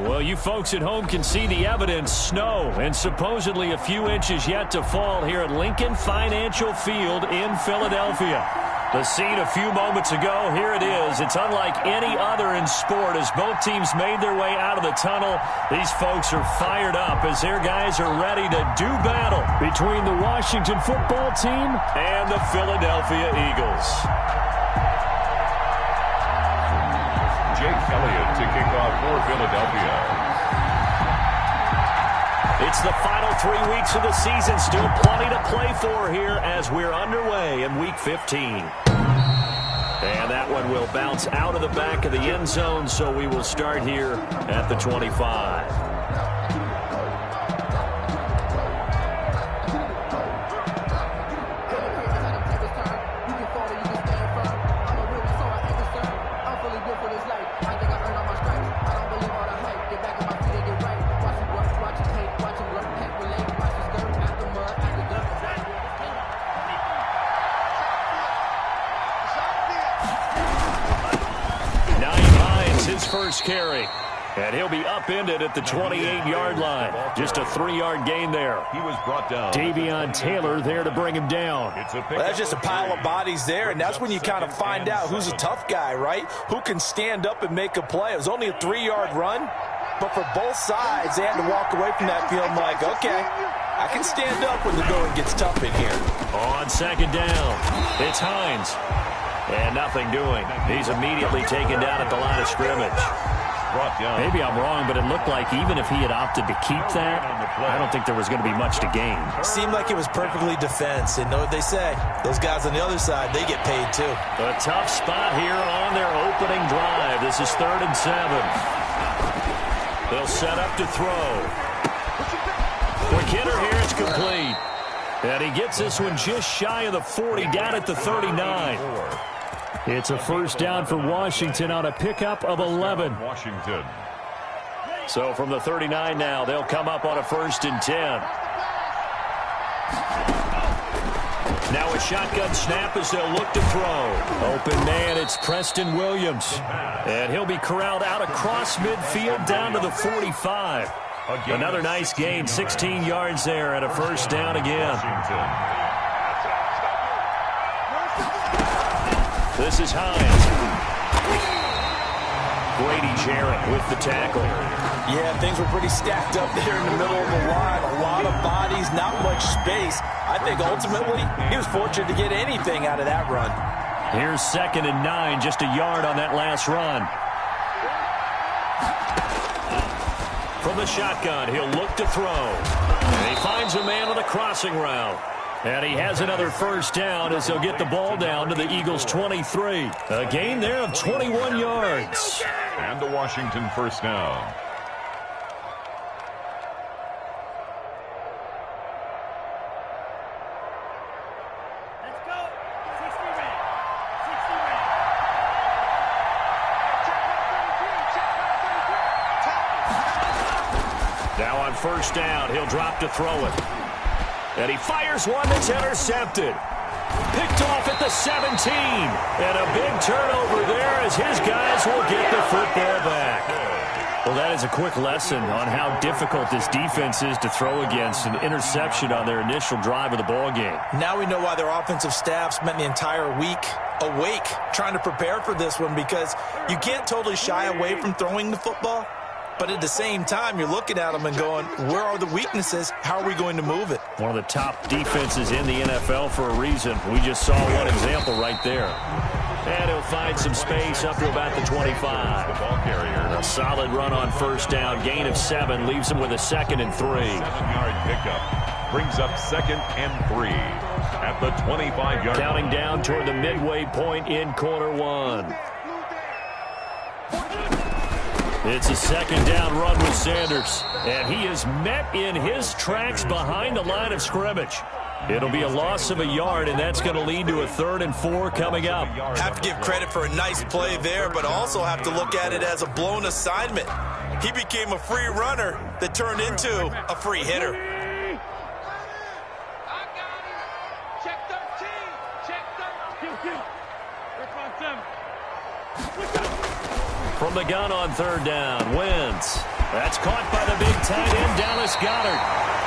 Well, you folks at home can see the evidence. Snow and supposedly a few inches yet to fall here at Lincoln Financial Field in Philadelphia. The scene a few moments ago, here it is. It's unlike any other in sport as both teams made their way out of the tunnel. These folks are fired up as their guys are ready to do battle between the Washington football team and the Philadelphia Eagles. Jake Elliott to kick off for Philadelphia. It's the final 3 weeks of the season. Still plenty to play for here as we're underway in Week 15. And that one will bounce out of the back of the end zone, so we will start here at the 25. First carry, and he'll be upended at the 28-yard line. Just a 3-yard gain there. He was brought down. Davion Taylor there to bring him down. Well, that's just a pile of bodies there, and that's when you kind of find out who's a tough guy, right? Who can stand up and make a play. It was only a 3-yard run, but for both sides, they had to walk away from that field like, okay, I can stand up when the going gets tough in here. On second down, it's Hines. And nothing doing. He's immediately taken down at the line of scrimmage. Maybe I'm wrong, but it looked like even if he had opted to keep that, I don't think there was going to be much to gain. Seemed like it was perfectly defense. And know what they say? Those guys on the other side, they get paid too. A tough spot here on their opening drive. This is 3rd and 7. They'll set up to throw. Quick hitter here, it's complete. And he gets this one just shy of the 40, down at the 39. It's a first down for Washington on a pickup of 11. Washington. So from the 39 now, they'll come up on a 1st and 10. Now a shotgun snap as they'll look to throw. Open man, it's Preston Williams. And he'll be corralled out across midfield down to the 45. Another nice gain, 16 yards there and a first down again. This is Hines. Grady Jarrett with the tackle. Yeah, things were pretty stacked up there in the middle of the line. A lot of bodies, not much space. I think ultimately he was fortunate to get anything out of that run. Here's 2nd and 9, just a yard on that last run. From the shotgun, he'll look to throw. And he finds a man on the crossing route. And he has another first down as he'll get the ball down to the Eagles' 23. A gain there of 21 yards. And a Washington first down. Let's go. 60 man. Now on first down, he'll drop to throw it. And he fires one that's intercepted. Picked off at the 17. And a big turnover there as his guys will get the football back. Well, that is a quick lesson on how difficult this defense is to throw against. An interception on their initial drive of the ball game. Now we know why their offensive staff spent the entire week awake trying to prepare for this one, because you can't totally shy away from throwing the football. But at the same time, you're looking at them and going, where are the weaknesses? How are we going to move it? One of the top defenses in the NFL for a reason. We just saw one example right there. And he'll find some space up to about the 25. The ball carrier. A solid run on first down. Gain of 7 leaves him with a 2nd and 3. 7-yard pickup. Brings up 2nd and 3 at the 25-yard. Counting down toward the midway point in quarter 1. It's a 2nd down run with Sanders. And he is met in his tracks behind the line of scrimmage. It'll be a loss of a yard, and that's going to lead to a 3rd and 4 coming up. Have to give credit for a nice play there, but also have to look at it as a blown assignment. He became a free runner that turned into a free hitter. Check 13. Check 13. From the gun on 3rd down, Wentz. That's caught by the big tight end, Dallas Goedert.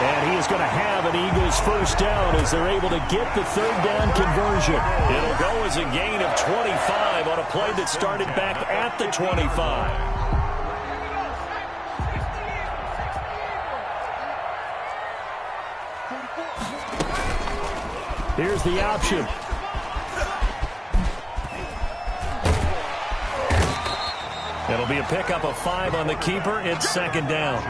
And he is going to have an Eagles first down as they're able to get the third down conversion. It'll go as a gain of 25 on a play that started back at the 25. Here's the option. It'll be a pickup of 5 on the keeper. It's second down.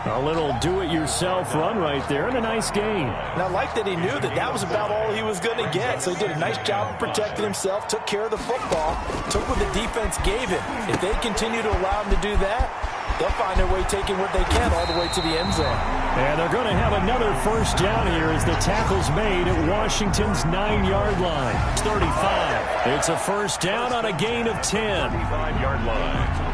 A little do-it-yourself run right there and a nice gain. And I like that he knew that that was about all he was going to get. So he did a nice job of protecting himself, took care of the football, took what the defense gave him. If they continue to allow him to do that, they'll find their way taking what they can all the way to the end zone. And they're going to have another first down here as the tackle's made at Washington's 9-yard line. It's 35. It's a first down on a gain of 10. 5-yard line.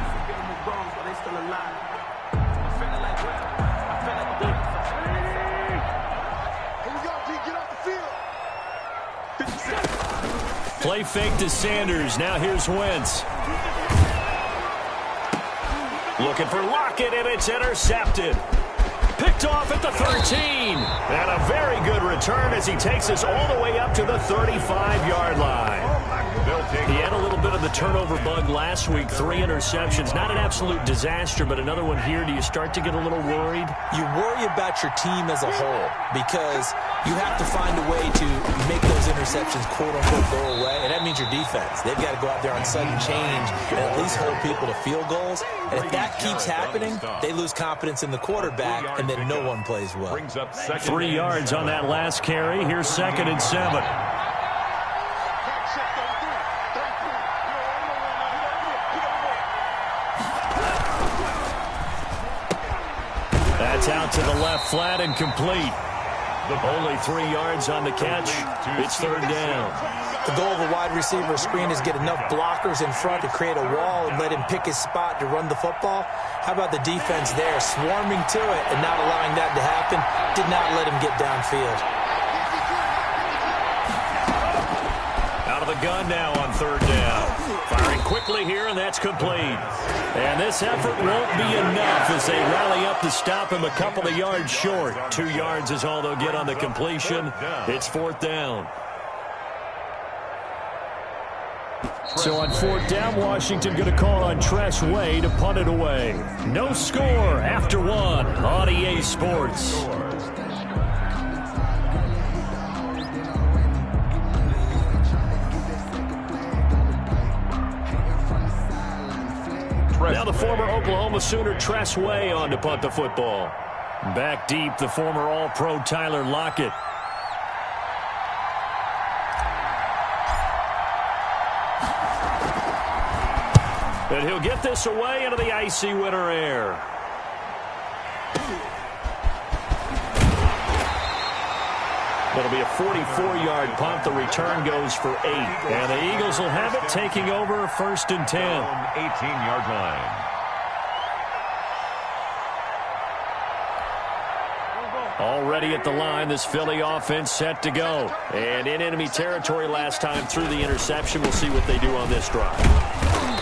Play fake to Sanders. Now here's Wentz. Looking for Lockett, and it's intercepted. Picked off at the 13. And a very good return as he takes us all the way up to the 35-yard line. He had a little bit of the turnover bug last week. 3 interceptions. Not an absolute disaster, but another one here. Do you start to get a little worried? You worry about your team as a whole because you have to find a way to make those interceptions, quote-unquote, go away. And that means your defense. They've got to go out there on sudden change and at least hold people to field goals. And if that keeps happening, they lose confidence in the quarterback, and then no one plays well. 3 yards on that last carry. Here's 2nd and 7. That's out to the left flat and complete. Only 3 yards on the catch. It's third down. The goal of a wide receiver screen is get enough blockers in front to create a wall and let him pick his spot to run the football. How about the defense there, swarming to it and not allowing that to happen? Did not let him get downfield. Out of the gun now on third down. Firing quickly here, and that's complete. And this effort won't be enough as they rally up to stop him a couple of yards short. 2 yards is all they'll get on the completion. It's fourth down. So on fourth down, Washington going to call on Tress Way to punt it away. No score after 1 on EA Sports. Now the former Oklahoma Sooner Tress Way on to punt the football. Back deep, the former All-Pro Tyler Lockett. And he'll get this away into the icy winter air. It'll be a 44-yard punt. The return goes for 8. And the Eagles will have it, taking over 1st and 10. 18-yard line. Already at the line, this Philly offense set to go. And in enemy territory last time through the interception. We'll see what they do on this drive.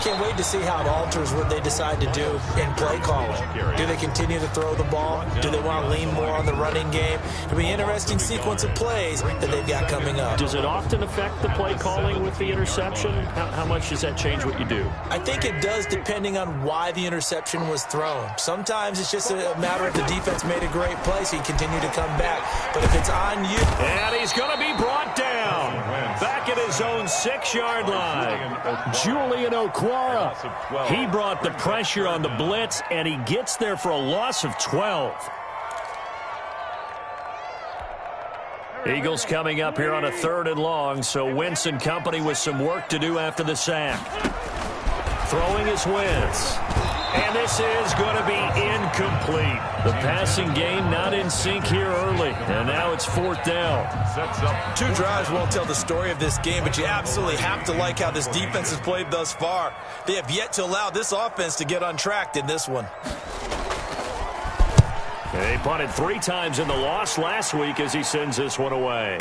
Can't wait to see how it alters what they decide to do in play calling. Do they continue to throw the ball? Do they want to lean more on the running game? It'll be an interesting sequence of plays that they've got coming up. Does it often affect the play calling with the interception? How much does that change what you do? I think it does depending on why the interception was thrown. Sometimes it's just a matter of the defense made a great play, so you continue to come back. But if it's on you... And he's going to be brought down. Back at his own 6-yard line. Julian Okwara. He brought the pressure on the blitz, and he gets there for a loss of 12. Eagles coming up here on a 3rd and long, so Wentz and company with some work to do after the sack. Throwing is Wentz. And this is going to be incomplete. The passing game not in sync here early. And now it's 4th down. Sets up. 2 drives won't tell the story of this game, but you absolutely have to like how this defense has played thus far. They have yet to allow this offense to get untracked in this one. They punted 3 times in the loss last week as he sends this one away.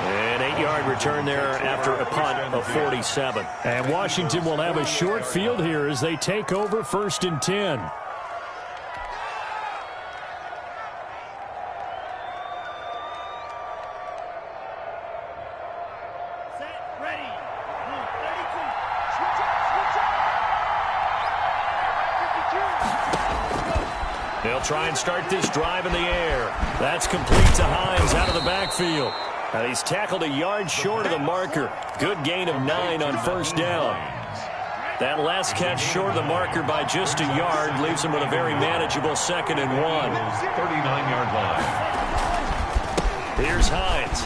An 8-yard return there after a punt of 47. And Washington will have a short field here as they take over 1st and 10. They'll try and start this drive in the air. That's complete to Hines out of the backfield. Now he's tackled a yard short of the marker. Good gain of 9 on 1st down. That last catch short of the marker by just a yard leaves him with a very manageable 2nd and 1. 39-yard line. Here's Hines.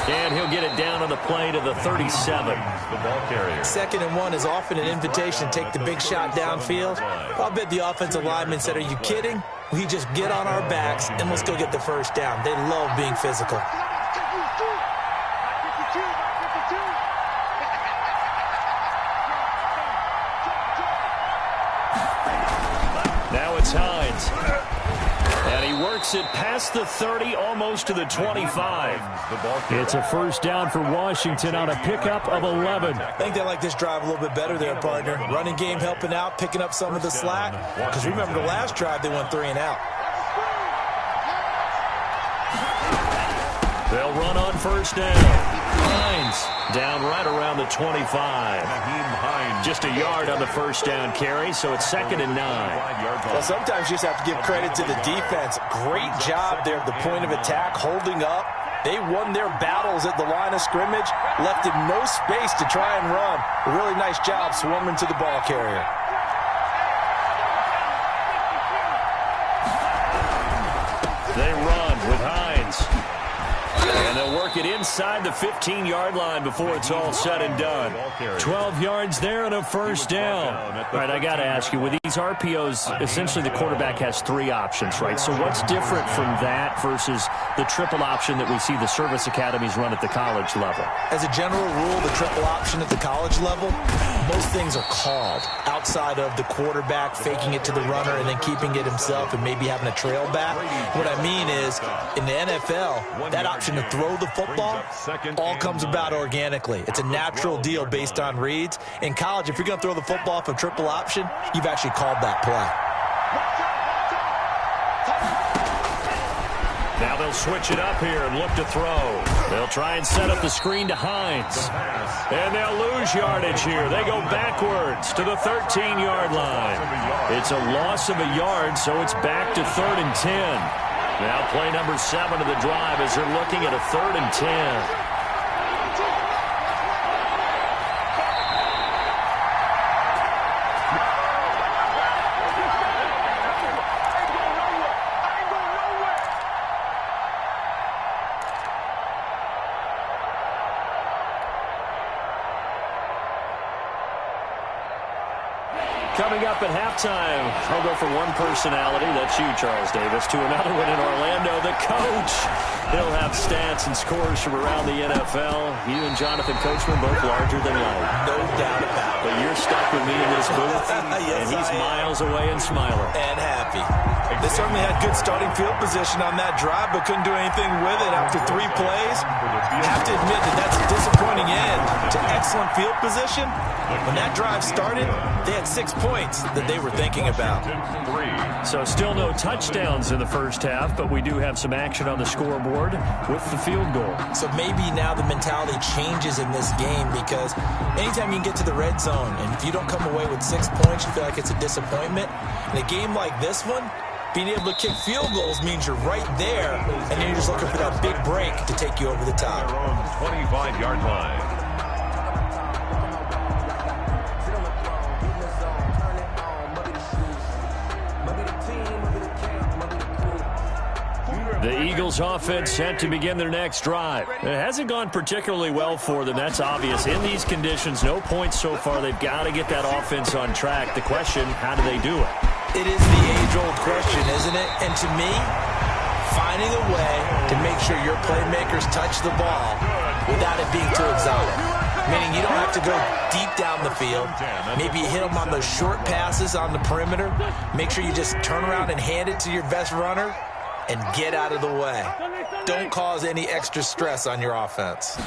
And he'll get it down on the play to the 37. The ball carrier. 2nd and 1 is often an invitation to take the big shot downfield. I'll bet the offensive lineman said, "Are you kidding? We just get on our backs and let's go get the 1st down." They love being physical. Now it's Hines. And he works it past the 30, almost to the 25. It's a 1st down for Washington on a pickup of 11. I think they like this drive a little bit better there, partner. Running game helping out, picking up some of the slack. Because remember the last drive, they went 3 and out. They'll run on 1st down. Hines down right around the 25. Just a yard on the 1st down carry, so it's 2nd and 9. Well, sometimes you just have to give credit to the defense. Great job there at the point of attack, holding up. They won their battles at the line of scrimmage, left him no space to try and run. A really nice job swarming to the ball carrier. They run with Hines. And they'll work it inside the 15-yard line before it's all said and done. 12 yards there and a 1st down. All right, I got to ask you, with these RPOs, essentially the quarterback has 3 options, right? So what's different from that versus the triple option that we see the service academies run at the college level? As a general rule, the triple option at the college level, most things are called outside of the quarterback faking it to the runner and then keeping it himself and maybe having a trail back. What I mean is, in the NFL, that option to throw the football all comes about organically. It's a natural deal based on reads. In college, if you're going to throw the football off a triple option, you've actually called that play. Now they'll switch it up here and look to throw. They'll try and set up the screen to Hines. And they'll lose yardage here. They go backwards to the 13-yard line. It's a loss of a yard, so it's back to 3rd and 10. Now play number 7 of the drive as they're looking at a 3rd and 10. Coming up at halftime, I'll go from one personality, that's you, Charles Davis, to another one in Orlando, the coach. He'll have stats and scores from around the NFL. You and Jonathan Coachman both larger than life. No doubt about it. But you're stuck with me in this booth, Yes, and he's miles away and smiling. And happy. They certainly had good starting field position on that drive, but couldn't do anything with it after 3 plays. I have to admit that that's a disappointing end to excellent field position. When that drive started, they had 6 points that they were thinking about. So still no touchdowns in the first half, but we do have some action on the scoreboard with the field goal. So maybe now the mentality changes in this game, because anytime you can get to the red zone, and if you don't come away with 6 points, you feel like it's a disappointment. In a game like this one, being able to kick field goals means you're right there, and then you're just looking for that big break to take you over the top. Their own 25-yard line. The Eagles offense set to begin their next drive. It hasn't gone particularly well for them, that's obvious. In these conditions, no points so far. They've got to get that offense on track. The question, how do they do it? It is the age-old question, isn't it? And to me, finding a way to make sure your playmakers touch the ball without it being too exotic. Meaning you don't have to go deep down the field. Maybe you hit them on those short passes on the perimeter. Make sure you just turn around and hand it to your best runner. and get out of the way. Don't cause any extra stress on your offense.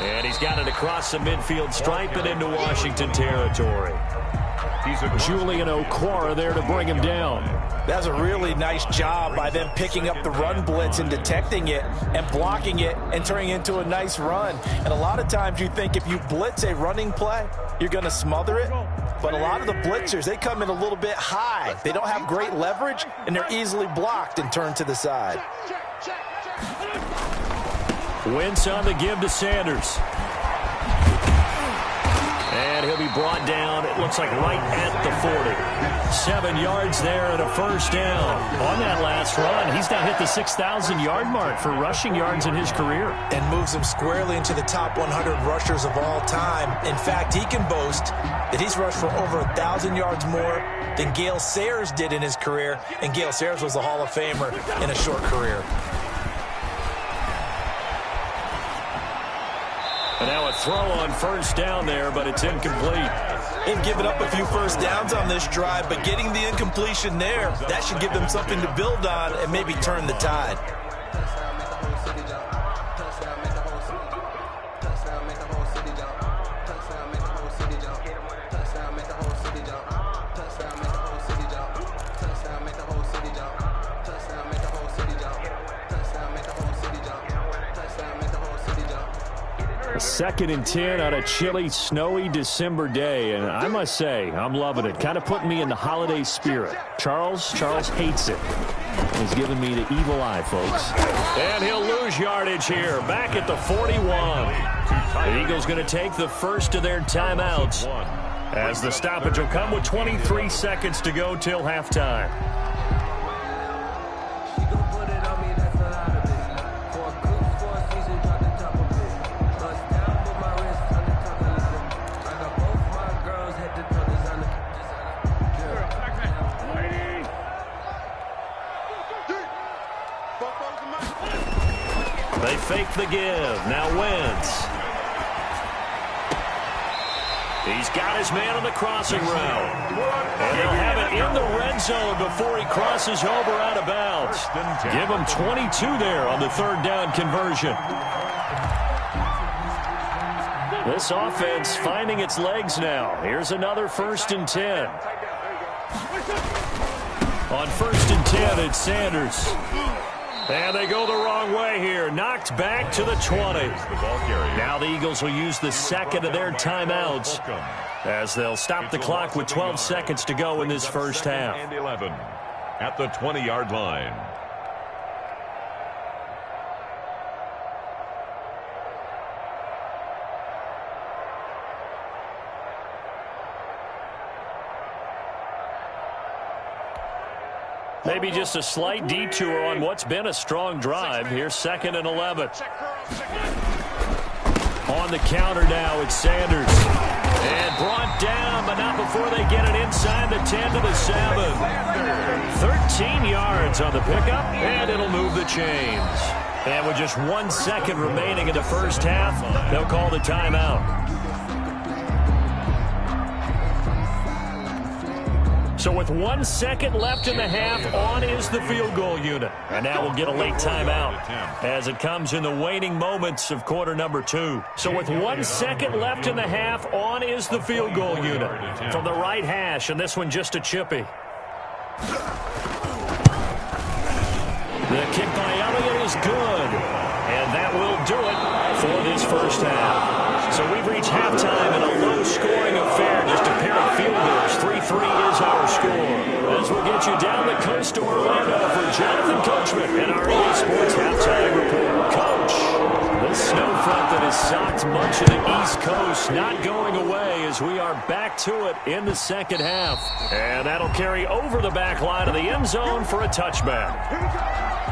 And he's got it across the midfield stripe and into Washington territory. Julian Okwara there to bring him down. That's a really nice job by them picking up the run blitz and detecting it and blocking it and turning it into a nice run. And a lot of times you think if you blitz a running play, you're going to smother it. But a lot of the blitzers, they come in a little bit high. They don't have great leverage, and they're easily blocked and turned to the side. Wentz on the give to Sanders. And he'll be brought down, it looks like right at the 40. 7 yards there and a first down. On that last run, he's now hit the 6,000-yard mark for rushing yards in his career. And moves him squarely into the top 100 rushers of all time. In fact, he can boast that he's rushed for over 1,000 yards more than Gale Sayers did in his career. And Gale Sayers was a Hall of Famer in a short career. And now a throw on first down there, but it's incomplete. They've given up a few first downs on this drive, but getting the incompletion there, that should give them something to build on and maybe turn the tide. Second and 10 on a chilly, snowy December day, and I must say, I'm loving it. Kind of putting me in the holiday spirit. Charles hates it. He's giving me the evil eye, folks. And he'll lose yardage here, back at the 41. The Eagles going to take the first of their timeouts, as the stoppage will come with 23 seconds to go till halftime. They fake the give. Now Wentz. He's got his man on the crossing route. And he'll have it in the red zone before he crosses over out of bounds. Give him 22 there on the third down conversion. This offense finding its legs now. Here's another 1st and 10. On 1st and 10, it's Sanders. And they go the wrong way here. Knocked back to the 20. Now the Eagles will use the second of their timeouts as they'll stop the clock with 12 seconds to go in this first half. And 11 at the 20-yard line. Maybe just a slight detour on what's been a strong drive. Here's 2nd and 11. On the counter now, it's Sanders. And brought down, but not before they get it inside the 10 to the 7. 13 yards on the pickup, and it'll move the chains. And with just 1 second remaining in the first half, they'll call the timeout. So with 1 second left in the half, on is the field goal unit. And now we'll get a late timeout as it comes in the waning moments of quarter number 2. So with 1 second left in the half, on is the field goal unit. From the right hash, and this one just a chippy. The kick by Elliott is good. And that will do it for this first half. So we've reached halftime in a low-scoring affair. Just a pair of field goals. 3-3 is our score. As we'll get you down the coast to Orlando for Jonathan Coachman and our EA Sports Halftime Report. Coach, the snow front that has socked much of the East Coast not going away as we are back to it in the second half. And that'll carry over the back line of the end zone for a touchback.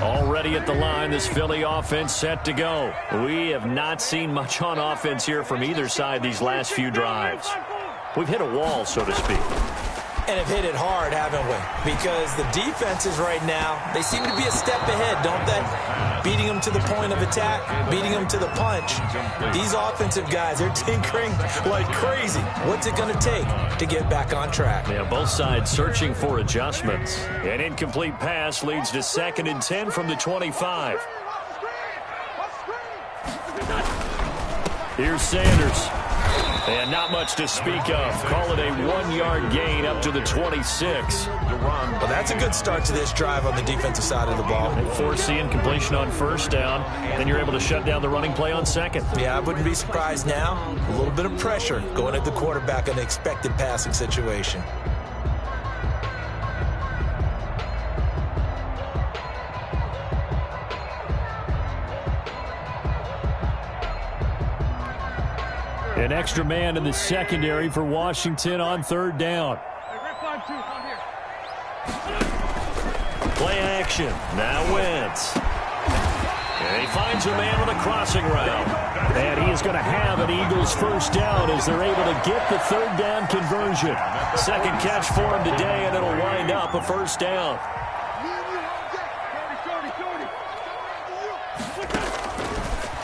Already at the line, this Philly offense set to go. We have not seen much on offense here from either side these last few drives. we've hit a wall, so to speak. And have hit it hard, haven't we? Because the defenses right now, they seem to be a step ahead, don't they? Beating them to the point of attack, beating them to the punch. These offensive guys, they're tinkering like crazy. What's it going to take to get back on track? Yeah, both sides searching for adjustments. An incomplete pass leads to 2nd and 10 from the 25. Here's Sanders. And not much to speak of. Call it a 1-yard gain up to the 26. Well, that's a good start to this drive on the defensive side of the ball. And forcing completion on 1st down. Then you're able to shut down the running play on 2nd. Yeah, I wouldn't be surprised now. A little bit of pressure going at the quarterback in an expected passing situation. An extra man in the secondary for Washington on 3rd down. Play action. Now Wentz. And he finds a man on a crossing route. And he is going to have an Eagles 1st down as they're able to get the 3rd down conversion. 2nd catch for him today, and it'll wind up a 1st down.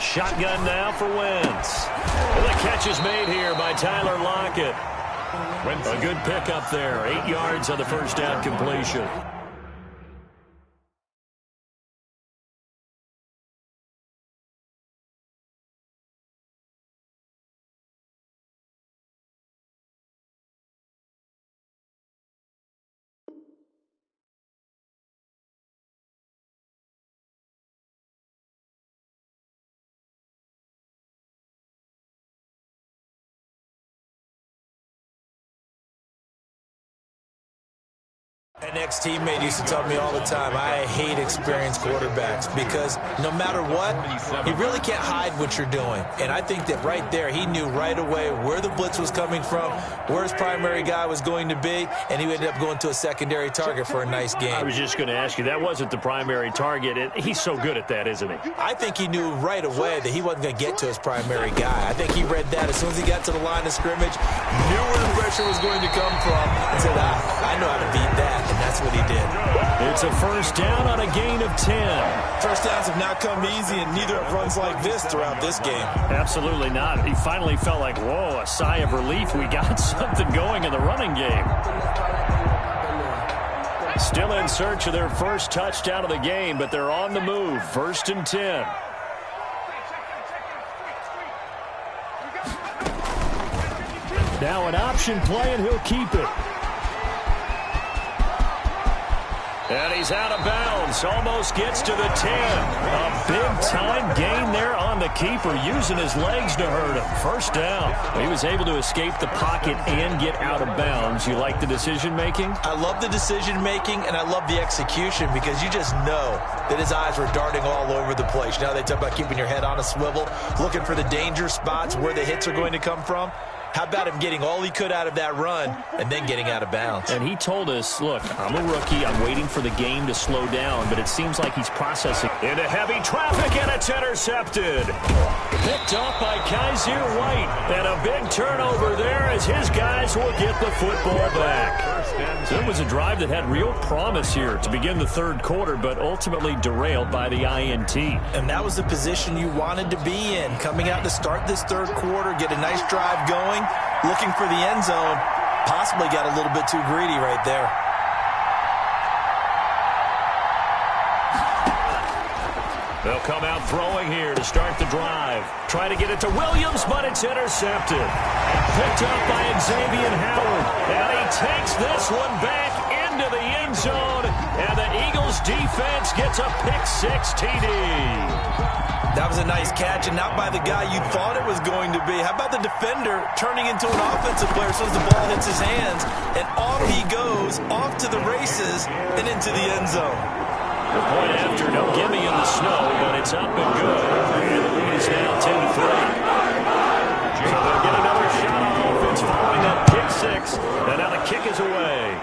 Shotgun now for Wentz. Well, the catch is made here by Tyler Lockett. A good pickup there. 8 yards on the 1st down completion. An ex-teammate used to tell me all the time, I hate experienced quarterbacks because no matter what, you really can't hide what you're doing. And I think that right there, he knew right away where the blitz was coming from, where his primary guy was going to be, and he ended up going to a secondary target for a nice game. I was just going to ask you, that wasn't the primary target. He's so good at that, isn't he? I think he knew right away that he wasn't going to get to his primary guy. I think he read that as soon as he got to the line of scrimmage, knew where the pressure was going to come from, and said, I know how to beat that. And that's what he did. It's a 1st down on a gain of 10. 1st downs have not come easy, and neither have runs like this throughout this game. Absolutely not. He finally felt like, whoa, a sigh of relief. We got something going in the running game. Still in search of their 1st touchdown of the game, but they're on the move. 1st and 10. Now an option play, and he'll keep it. And he's out of bounds. Almost gets to the 10. A big-time gain there on the keeper, using his legs to hurt him. 1st down. He was able to escape the pocket and get out of bounds. You like the decision-making? I love the decision-making, and I love the execution because you just know that his eyes were darting all over the place. You know, they talk about keeping your head on a swivel, looking for the danger spots where the hits are going to come from. How about him getting all he could out of that run and then getting out of bounds? And he told us, look, I'm a rookie. I'm waiting for the game to slow down, but it seems like he's processing. Into heavy traffic, and it's intercepted. Picked off by Kaiser White. And a big turnover there as his guys will get the football back. So it was a drive that had real promise here to begin the 3rd quarter, but ultimately derailed by the INT. And that was the position you wanted to be in. Coming out to start this 3rd quarter, get a nice drive going. Looking for the end zone, possibly got a little bit too greedy right there. They'll come out throwing here to start the drive. Try to get it to Williams, but it's intercepted. Picked up by Xavier Howard, and he takes this one back into the end zone, and the Eagles defense gets a pick-6 TD. That was a nice catch, and not by the guy you thought it was going to be. How about the defender turning into an offensive player as soon as the ball hits his hands, and off he goes, off to the races, and into the end zone. The point after, no gimme in the snow, but it's up and good. And the lead is now 10-3. So they'll get another shot on offense following that pick-6, and now the kick is away.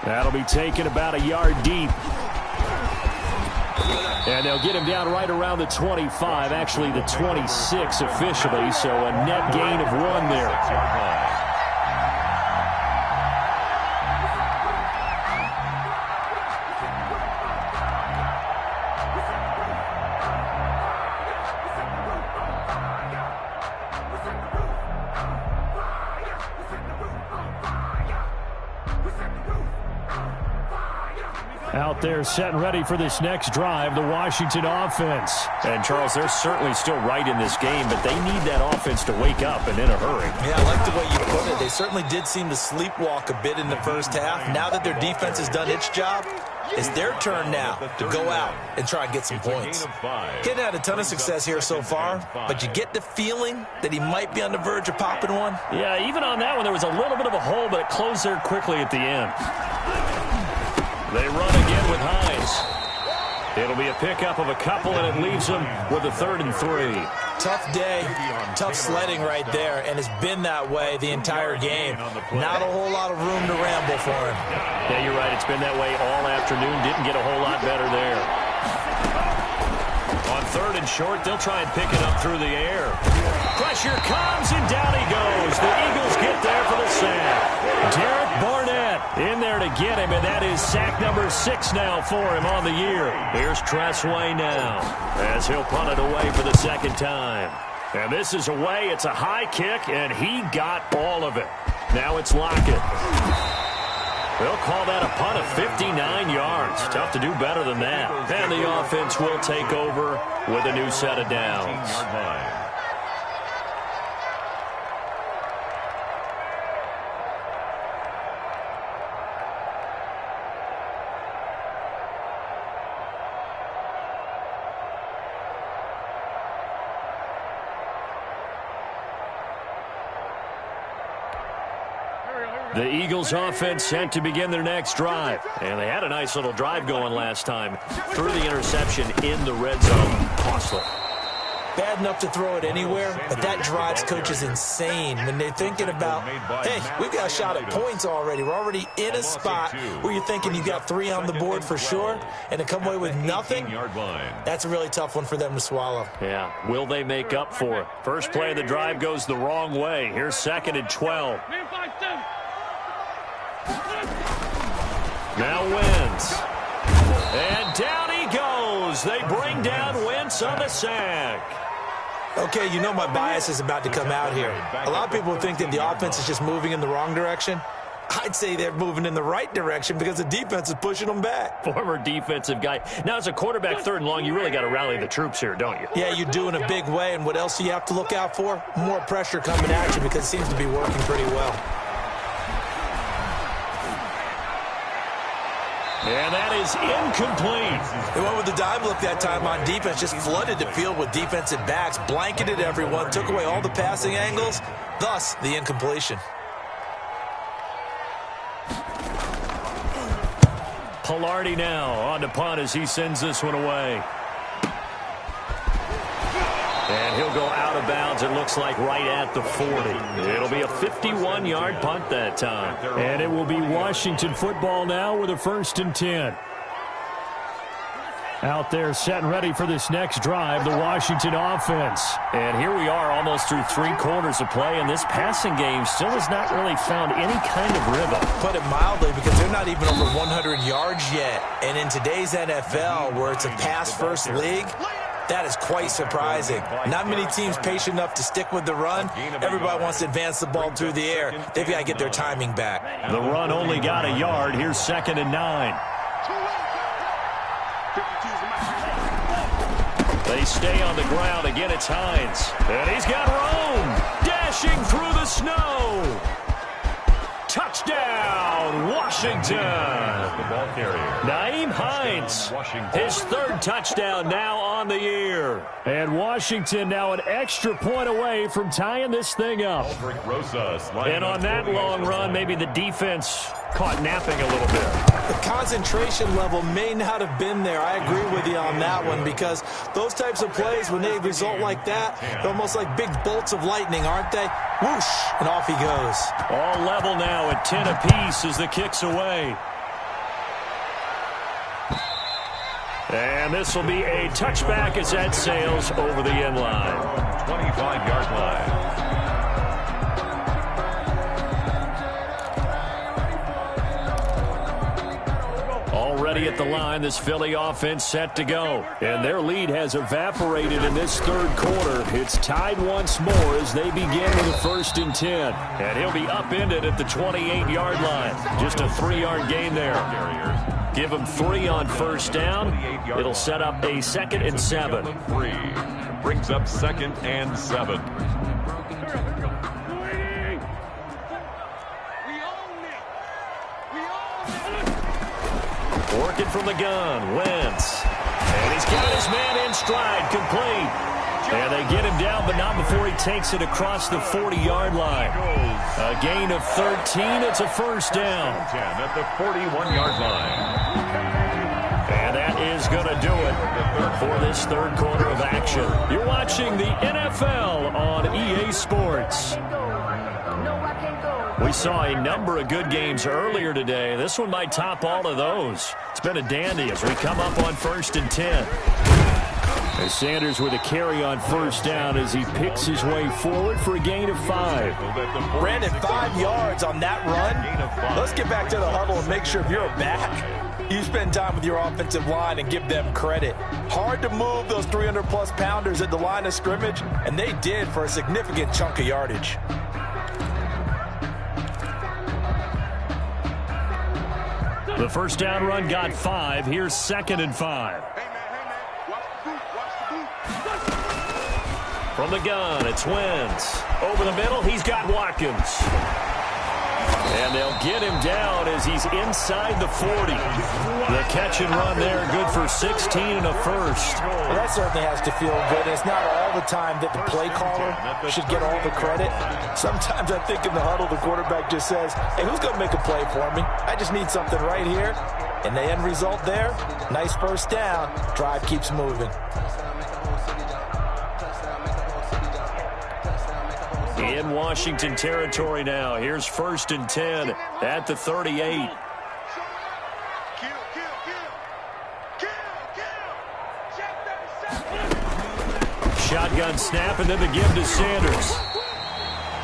That'll be taken about a yard deep. And they'll get him down right around the 25, actually the 26 officially, so a net gain of 1 there. Out there set and ready for this next drive, the Washington offense. And, Charles, they're certainly still right in this game, but they need that offense to wake up and in a hurry. Yeah, I like the way you put it. They certainly did seem to sleepwalk a bit in the first half. Now that their defense has done its job, it's their turn now to go out and try and get some points. Getting had a ton of success here so far, but you get the feeling that he might be on the verge of popping one. Yeah, even on that one, there was a little bit of a hole, but it closed there quickly at the end. They run again with Hines. It'll be a pickup of a couple, and it leaves them with a 3rd and 3. Tough day, tough sledding right there, and it's been that way the entire game. Not a whole lot of room to ramble for him. Yeah, you're right. It's been that way all afternoon. Didn't get a whole lot better there. On 3rd and short, they'll try and pick it up through the air. Pressure comes, and down he goes. The Eagles get there for the sack. Derek Barnett in there to get him, and that is sack number 6 now for him on the year. Here's Tressway now as he'll punt it away for the 2nd time. And this is away. It's a high kick, and he got all of it. Now it's Lockett. They'll call that a punt of 59 yards. Tough to do better than that. And the offense will take over with a new set of downs. The Eagles offense sent to begin their next drive. And they had a nice little drive going last time. Threw the interception in the red zone. Costly. Bad enough to throw it anywhere, but that drives coaches insane when they're thinking about, hey, we've got a shot at points already. We're already in a spot where you're thinking you got 3 on the board for sure, and to come away with nothing, that's a really tough one for them to swallow. Yeah, will they make up for it? First play of the drive goes the wrong way. Here's 2nd and 12. Now Wentz. And down he goes. They bring down Wentz on the sack. Okay, you know my bias is about to come out here. A lot of people think that the offense is just moving in the wrong direction. I'd say they're moving in the right direction because the defense is pushing them back. Former defensive guy. Now, as a quarterback 3rd and long, you really got to rally the troops here, don't you? Yeah, you do in a big way. And what else do you have to look out for? More pressure coming at you because it seems to be working pretty well. And that is incomplete. They went with the dime look that time on defense, just flooded the field with defensive backs, blanketed everyone, took away all the passing angles, thus the incompletion. Pilardi now on the punt as he sends this one away. And he'll go out of bounds, it looks like right at the 40. It'll be a 51-yard punt that time. And it will be Washington football now with a 1st and 10. Out there set and ready for this next drive, the Washington offense. And here we are almost through 3 quarters of play, and this passing game still has not really found any kind of rhythm. Put it mildly, because they're not even over 100 yards yet. And in today's NFL, where it's a pass-first league, that is quite surprising. Not many teams patient enough to stick with the run. Everybody wants to advance the ball through the air. They've got to get their timing back. The run only got a yard. Here's 2nd and 9. They stay on the ground. Again, it's Hines. And he's got room. Dashing through the snow. Touchdown, Washington. The ball carrier. Nyheim Hines, his 3rd touchdown now on the year. And Washington now an extra point away from tying this thing up. And on that long run, maybe the defense caught napping a little bit. The concentration level may not have been there. I agree with you on that one, because those types of plays, when they result like that, they're almost like big bolts of lightning, aren't they? Whoosh, and off he goes. All level now at 10 apiece as the kick's away. And this will be a touchback as that sails over the end line. 25-yard line. Already at the line, this Philly offense set to go. And their lead has evaporated in this third quarter. It's tied once more as they begin with a 1st and 10. And he'll be upended at the 28-yard line. Just a 3-yard gain there. Give him 3 on 1st down. It'll set up a 2nd and 7. 3 brings up 2nd and 7. Working from the gun, Wentz. And he's got his man in stride, complete. And they get him down, but not before he takes it across the 40-yard line. A gain of 13. It's a 1st down. 10 at the 41-yard line. And that is going to do it for this third quarter of action. You're watching the NFL on EA Sports. We saw a number of good games earlier today. This one might top all of those. It's been a dandy as we come up on 1st and 10. As Sanders with a carry on 1st down as he picks his way forward for a gain of 5. Brandon, 5 yards on that run. Let's get back to the huddle and make sure if you're a back, you spend time with your offensive line and give them credit. Hard to move those 300-plus pounders at the line of scrimmage, and they did for a significant chunk of yardage. The 1st down run got 5. Here's 2nd and 5. From the gun, it's Wentz. Over the middle, he's got Watkins. And they'll get him down as he's inside the 40. The catch and run there, good for 16 and a 1st. Well, that certainly has to feel good. It's not all the time that the play caller should get all the credit. Sometimes I think in the huddle, the quarterback just says, hey, who's going to make a play for me? I just need something right here. And the end result there, nice 1st down. Drive keeps moving. In Washington territory now. Here's 1st and 10 at the 38. Shotgun snap and then the give to Sanders.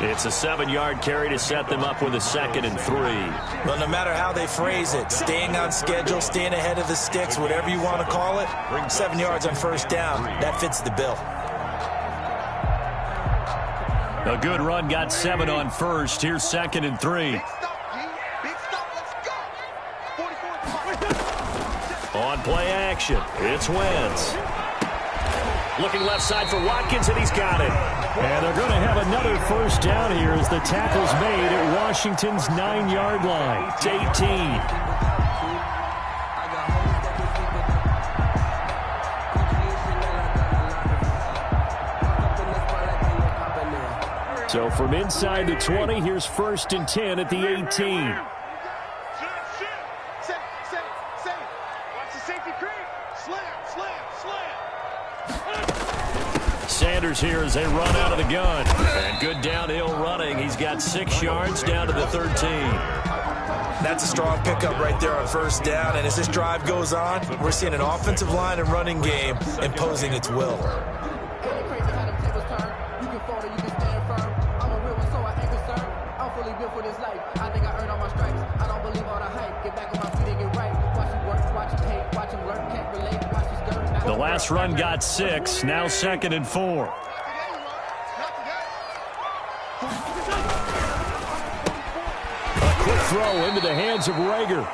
It's a 7-yard carry to set them up with a 2nd and 3. Well, no matter how they phrase it, staying on schedule, staying ahead of the sticks, whatever you want to call it, 7 yards on 1st down, that fits the bill. A good run got 7 on 1st. Here's 2nd and 3. On play action, it's Wentz. Looking left side for Watkins, and he's got it. And they're going to have another 1st down here as the tackle's made at Washington's 9-yard line. It's 18. So from inside the 20, here's 1st and 10 at the 18. Sanders here as they run out of the gun. And good downhill running. He's got 6 yards down to the 13. That's a strong pickup right there on 1st down. And as this drive goes on, we're seeing an offensive line and running game imposing its will. The last run got 6. Now 2nd and 4. A quick throw into the hands of Rager.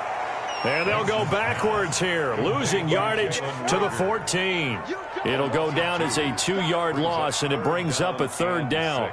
And they'll go backwards here, losing yardage to the 14. It'll go down as a 2-yard loss, and it brings up a 3rd down.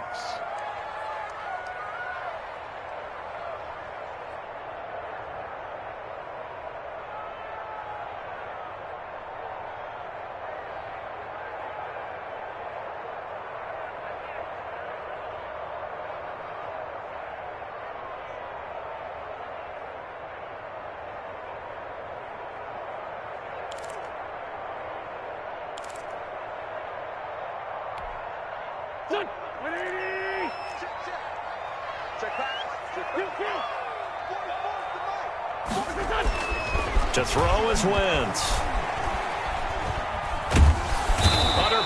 To throw is Wentz.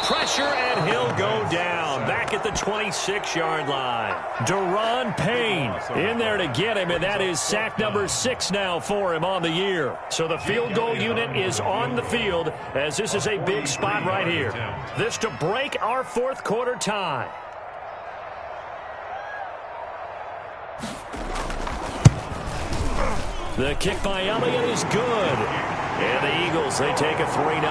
pressure, and he'll go down. Back at the 26-yard line. Deron Payne in there to get him, and that is sack number 6 now for him on the year. So the field goal unit is on the field as this is a big spot right here. This to break our fourth quarter tie. The kick by Elliott is good. And the Eagles, they take a 3-0 lead.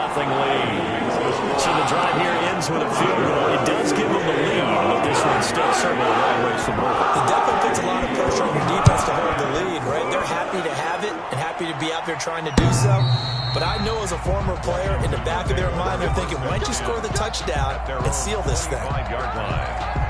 So the drive here ends with a field goal. It does give them the lead, but this one's still certainly a long ways from over. It definitely puts a lot of pressure on your defense to hold the lead, right? They're happy to have it and happy to be out there trying to do so. But I know as a former player, in the back of their mind, they're thinking, why don't you score the touchdown and seal this thing? 5-yard line.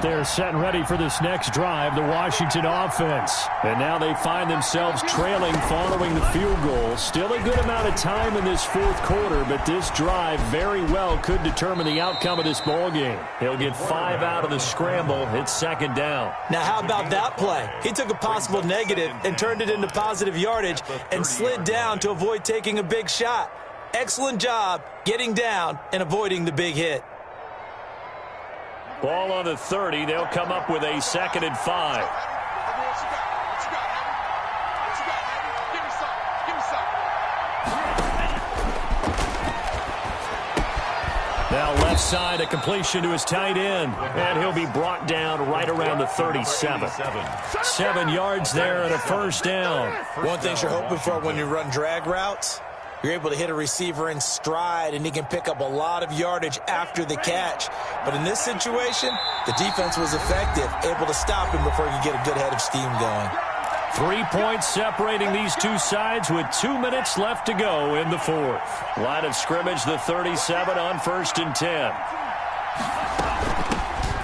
They're set and ready for this next drive, the Washington offense. And now they find themselves trailing following the field goal. Still a good amount of time in this fourth quarter, but this drive very well could determine the outcome of this ball game. He'll get 5 out of the scramble. It's second down. Now, how about that play? He took a possible negative and turned it into positive yardage and slid down to avoid taking a big shot. Excellent job getting down and avoiding the big hit. Ball on the 30. They'll come up with a 2nd and 5. Now left side, a completion to his tight end. And he'll be brought down right around the 37. 7 yards there and a first down. One thing you're hoping for when you run drag routes, you're able to hit a receiver in stride, and he can pick up a lot of yardage after the catch. But in this situation, the defense was effective, able to stop him before he could get a good head of steam going. 3 points separating these two sides with 2 minutes left to go in the fourth. Line of scrimmage, the 37 on 1st and 10.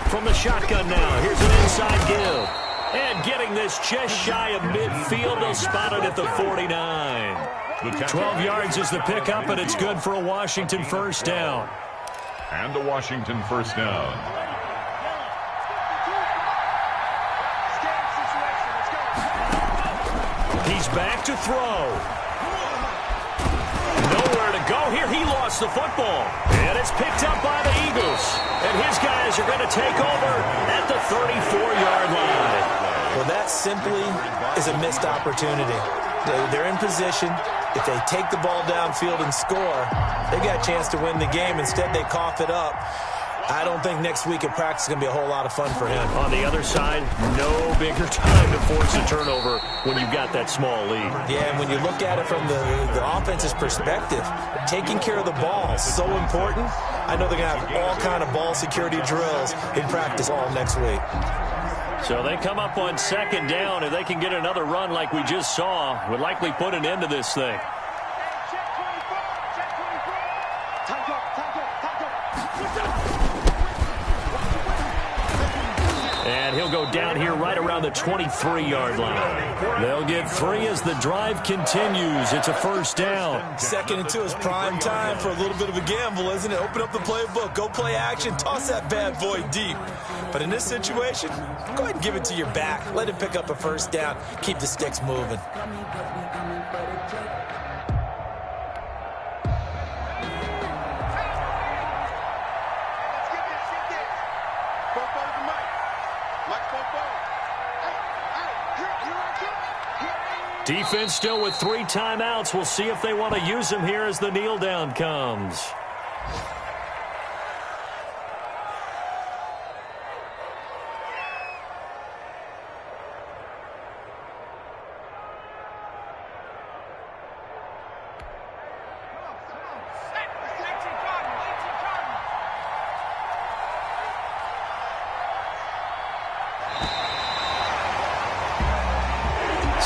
From the shotgun now, here's an inside give. And getting this just shy of midfield, they'll spot it at the 49. 12 yards is the pickup, and it's good for a Washington first down. And a Washington first down. He's back to throw. Nowhere to go here. He lost the football. And it's picked up by the Eagles. And his guys are going to take over at the 34-yard line. Well, that simply is a missed opportunity. They're in position. If they take the ball downfield and score, they got a chance to win the game. Instead, they cough it up. I don't think next week at practice is going to be a whole lot of fun for him. On the other side, no bigger time to force a turnover when you've got that small lead. Yeah, and when you look at it from the offense's perspective, taking care of the ball is so important. I know they're going to have all kind of ball security drills in practice all next week. So they come up on 2nd down. If they can get another run like we just saw, would likely put an end to this thing. And he'll go down here right around the 23-yard line. They'll get 3 as the drive continues. It's a first down. 2nd and 2 is prime time for a little bit of a gamble, isn't it? Open up the playbook, go play action, toss that bad boy deep. But in this situation, go ahead and give it to your back. Let him pick up a first down. Keep the sticks moving. Defense still with 3 timeouts. We'll see if they want to use them here as the kneel down comes.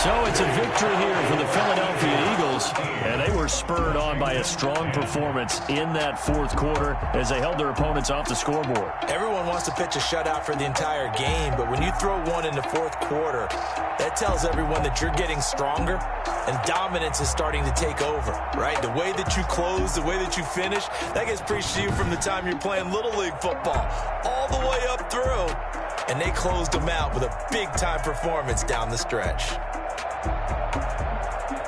So it's a victory here for the Philadelphia Eagles, and they were spurred on by a strong performance in that fourth quarter as they held their opponents off the scoreboard. Everyone wants to pitch a shutout for the entire game, but when you throw one in the fourth quarter, that tells everyone that you're getting stronger and dominance is starting to take over, right? The way that you close, the way that you finish, that gets preached to you from the time you're playing Little League football all the way up through And they closed them out with a big-time performance down the stretch.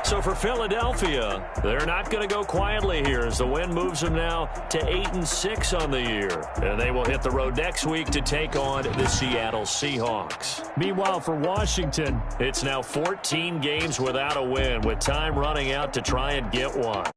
So for Philadelphia, they're not going to go quietly here as the win moves them now to 8-6 on the year. And they will hit the road next week to take on the Seattle Seahawks. Meanwhile, for Washington, it's now 14 games without a win with time running out to try and get one.